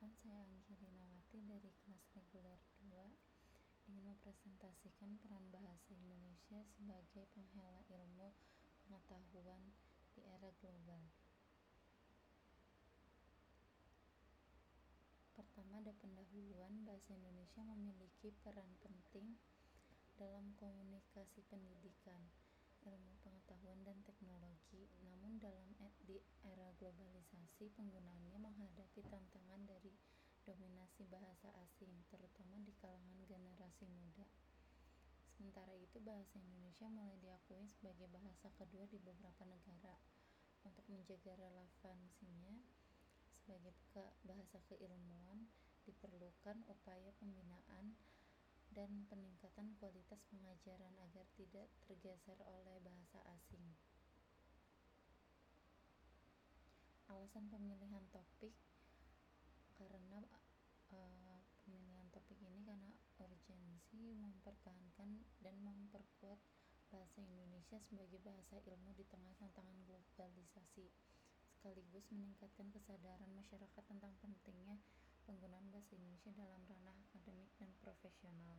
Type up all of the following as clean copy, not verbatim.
Perkenalkan, saya Anggi dari kelas reguler 2 ingin mempresentasikan peran bahasa Indonesia sebagai penghela ilmu pengetahuan di era global. Pertama, ada pendahuluan. Bahasa Indonesia memiliki peran penting dalam komunikasi pendidikan, ilmu pengetahuan, dan teknologi. Namun di era globalisasi, penggunaannya menghadapi tantangan dari dominasi bahasa asing, terutama di kalangan generasi muda. Sementara itu, bahasa Indonesia mulai diakui sebagai bahasa kedua di beberapa negara. Untuk menjaga relevansinya sebagai bahasa keilmuan, diperlukan upaya pembinaan dan peningkatan kualitas pengajaran agar tidak tergeser oleh bahasa asing. Alasan pemilihan topik karena urgensi mempertahankan dan memperkuat bahasa Indonesia sebagai bahasa ilmu di tengah tantangan globalisasi, sekaligus meningkatkan kesadaran masyarakat tentang pentingnya penggunaan bahasa Indonesia dalam ranah akademik dan profesional.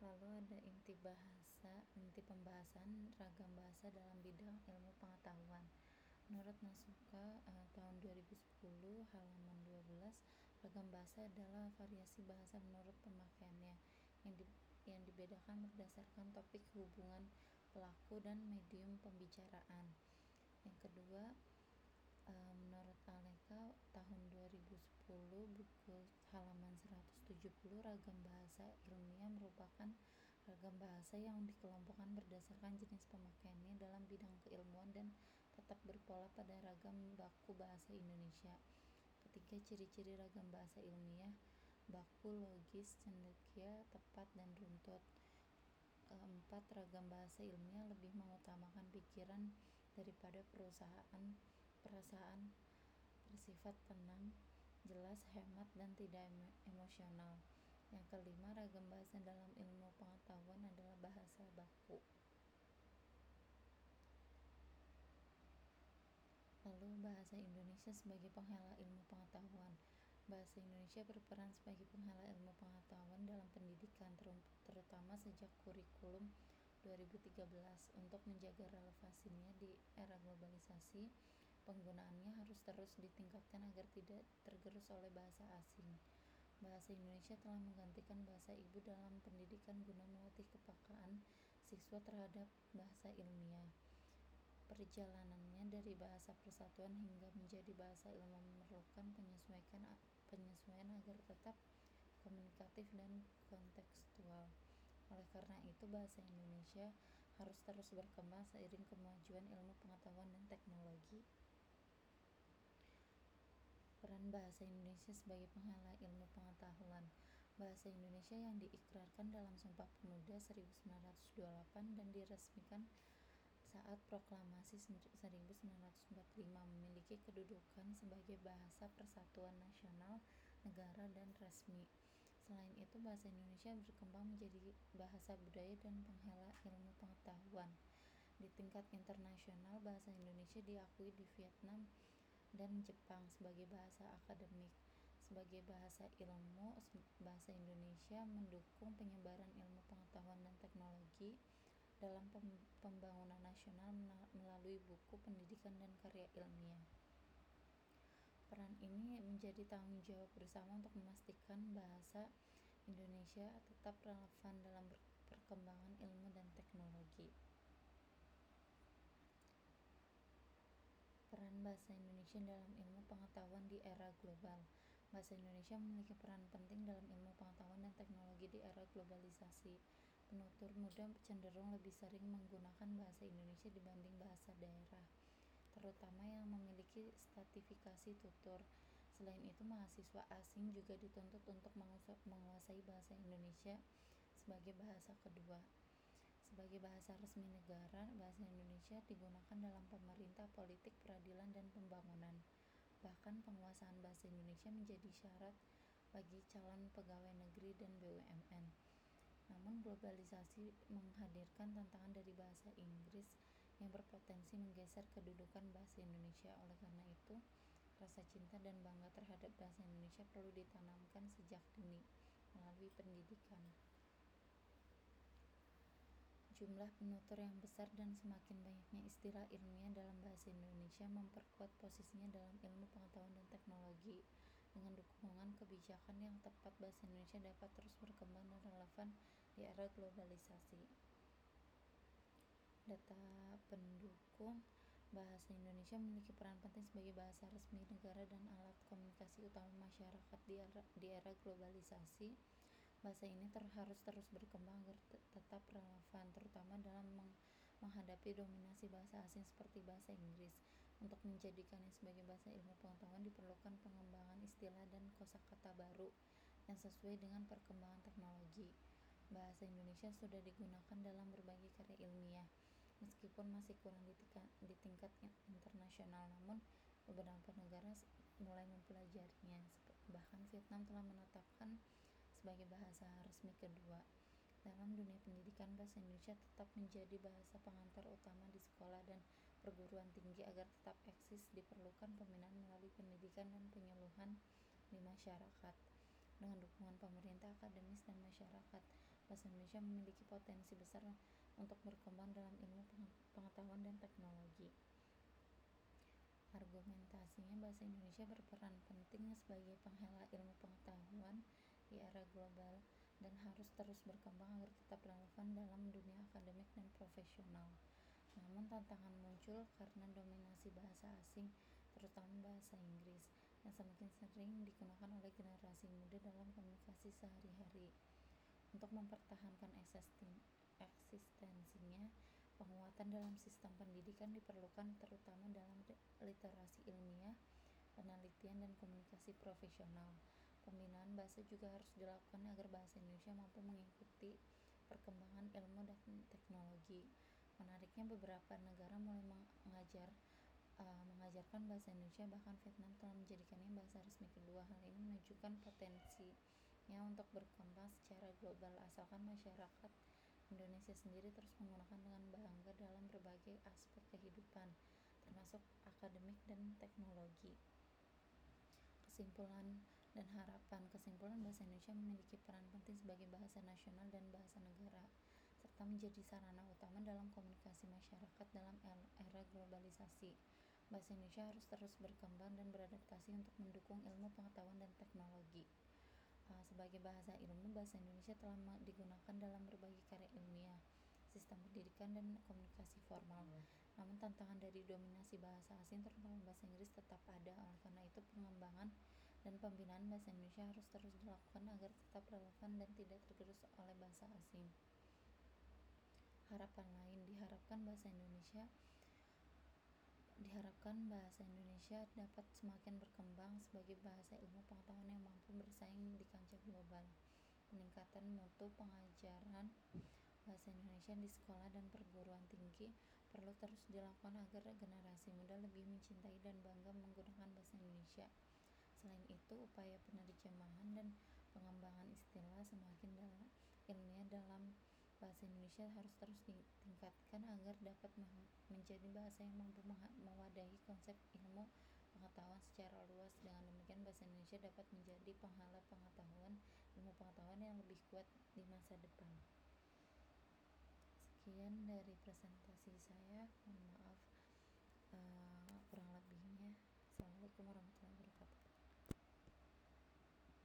Lalu ada inti pembahasan ragam bahasa dalam bidang ilmu pengetahuan. Menurut Nasuka tahun 2010 halaman 12, ragam bahasa adalah variasi bahasa menurut pemakaiannya yang dibedakan berdasarkan topik, hubungan pelaku, dan medium pembicaraan. Yang kedua, menurut Aleka tahun 2010 buku halaman 170, ragam bahasa ilmiah merupakan ragam bahasa yang dikelompokkan berdasarkan jenis pemakaiannya dalam bidang keilmuan dan tetap berpola pada ragam baku bahasa Indonesia. Ketiga, ciri-ciri ragam bahasa ilmiah: baku, logis, cendekia, tepat, dan runtut. Keempat, ragam bahasa ilmiah lebih mengutamakan pikiran daripada perasaan, bersifat tenang, jelas, hemat, dan tidak emosional. Yang kelima, ragam bahasa dalam ilmu pengetahuan adalah bahasa baku. Lalu, bahasa Indonesia sebagai penghela ilmu pengetahuan. Bahasa Indonesia berperan sebagai penghela ilmu pengetahuan dalam pendidikan, terutama sejak kurikulum 2013. Untuk menjaga relevansinya di era globalisasi, penggunaannya harus terus ditingkatkan agar tidak tergerus oleh bahasa asing. Bahasa Indonesia telah menggantikan bahasa ibu dalam pendidikan guna melatih kepekaan siswa terhadap bahasa ilmiah. Perjalanannya dari bahasa persatuan hingga menjadi bahasa ilmu memerlukan penyesuaian agar tetap komunikatif dan kontekstual. Oleh karena itu, bahasa Indonesia harus terus berkembang seiring kemajuan ilmu pengetahuan dan teknologi. Peran bahasa Indonesia sebagai penghela ilmu pengetahuan. Bahasa Indonesia yang diikrarkan dalam Sumpah Pemuda 1928 dan diresmikan saat Proklamasi 1945 memiliki kedudukan sebagai bahasa persatuan nasional, negara, dan resmi. Selain itu, bahasa Indonesia berkembang menjadi bahasa budaya dan penghela ilmu pengetahuan. Di tingkat internasional, bahasa Indonesia diakui di Vietnam dan Jepang sebagai bahasa akademik. Sebagai bahasa ilmu, bahasa Indonesia mendukung penyebaran ilmu pengetahuan dan teknologi dalam pembangunan nasional melalui buku, pendidikan, dan karya ilmiah. Peran ini menjadi tanggung jawab bersama untuk memastikan bahasa Indonesia tetap relevan dalam perkembangan ilmu dan teknologi. Peran bahasa Indonesia dalam ilmu pengetahuan di era global. Bahasa Indonesia memiliki peran penting dalam ilmu pengetahuan dan teknologi di era globalisasi. Penutur muda cenderung lebih sering menggunakan bahasa Indonesia dibanding bahasa daerah, terutama yang memiliki stratifikasi tutur. Selain itu, mahasiswa asing juga dituntut untuk menguasai bahasa Indonesia sebagai bahasa kedua. Sebagai bahasa resmi negara, bahasa Indonesia digunakan dalam pemerintah, politik, peradilan, dan pembangunan. Bahkan penguasaan bahasa Indonesia menjadi syarat bagi calon pegawai negeri dan BUMN. Namun, globalisasi menghadirkan tantangan dari bahasa Inggris yang berpotensi menggeser kedudukan bahasa Indonesia. Oleh karena itu, rasa cinta dan bangga terhadap bahasa Indonesia perlu ditanamkan sejak dini melalui pendidikan. Jumlah penutur yang besar dan semakin banyaknya istilah ilmiah dalam bahasa Indonesia memperkuat posisinya dalam ilmu pengetahuan dan teknologi. Dengan dukungan kebijakan yang tepat, bahasa Indonesia dapat terus berkembang dan relevan di era globalisasi. Data pendukung bahasa Indonesia memiliki peran penting sebagai bahasa resmi negara dan alat komunikasi utama masyarakat di era globalisasi. Bahasa ini harus terus berkembang agar tetap relevan, terutama dalam menghadapi dominasi bahasa asing seperti bahasa Inggris. Untuk menjadikannya sebagai bahasa ilmu pengetahuan diperlukan pengembangan istilah dan kosakata baru yang sesuai dengan perkembangan teknologi. Bahasa Indonesia sudah digunakan dalam berbagai karya ilmiah, meskipun masih kurang di tingkat internasional, namun beberapa negara mulai mempelajarinya. Bahkan Vietnam telah menetapkan sebagai bahasa resmi kedua. Dalam dunia pendidikan, bahasa Indonesia tetap menjadi bahasa pengantar utama di sekolah dan perguruan tinggi. Agar tetap eksis, diperlukan pembinaan melalui pendidikan dan penyuluhan di masyarakat. Dengan dukungan pemerintah, akademis, dan masyarakat, bahasa Indonesia memiliki potensi besar untuk berkembang dalam ilmu pengetahuan dan teknologi. Argumentasinya, bahasa Indonesia berperan penting sebagai penghela ilmu pengetahuan di era global dan harus terus berkembang agar tetap relevan dalam dunia akademik dan profesional. Namun tantangan muncul karena dominasi bahasa asing, terutama bahasa Inggris, yang semakin sering digunakan oleh generasi muda dalam komunikasi sehari-hari. Untuk mempertahankan eksistensinya, penguatan dalam sistem pendidikan diperlukan, terutama dalam literasi ilmiah, penelitian, dan komunikasi profesional. Pembinaan bahasa juga harus dilakukan agar bahasa Indonesia mampu mengikuti perkembangan ilmu dan teknologi. Menariknya, beberapa negara mulai mengajarkan bahasa Indonesia, bahkan Vietnam telah menjadikannya bahasa resmi kedua. Hal ini menunjukkan potensinya untuk berkembang secara global, asalkan masyarakat Indonesia sendiri terus menggunakan dengan bangga dalam berbagai aspek kehidupan, termasuk akademik dan teknologi. Kesimpulan dan harapan. Kesimpulan, bahasa Indonesia memiliki peran penting sebagai bahasa nasional dan bahasa negara, serta menjadi sarana utama dalam komunikasi masyarakat dalam era globalisasi. Bahasa Indonesia harus terus berkembang dan beradaptasi untuk mendukung ilmu pengetahuan dan teknologi. Sebagai bahasa ilmu, bahasa Indonesia telah digunakan dalam berbagai karya ilmiah, sistem pendidikan, dan komunikasi formal. Namun tantangan dari dominasi bahasa asing, terutama bahasa Inggris, tetap ada. Oleh karena itu, pengembangan dan pembinaan bahasa Indonesia harus terus dilakukan agar tetap relevan dan tidak tergerus oleh bahasa asing. Harapan lain, diharapkan bahasa Indonesia dapat semakin berkembang sebagai bahasa ilmu pengetahuan yang mampu bersaing di kancah global. Peningkatan mutu pengajaran bahasa Indonesia di sekolah dan perguruan tinggi perlu terus dilakukan agar generasi muda lebih mencintai dan bangga menggunakan bahasa Indonesia. Selain itu, upaya penerjemahan dan pengembangan istilah semakin ilmiah dalam bahasa Indonesia harus terus ditingkatkan agar dapat menjadi bahasa yang mampu mewadahi konsep ilmu pengetahuan secara luas. Dengan demikian, bahasa Indonesia dapat menjadi penghala ilmu pengetahuan yang lebih kuat di masa depan. Sekian dari presentasi saya. Mohon maaf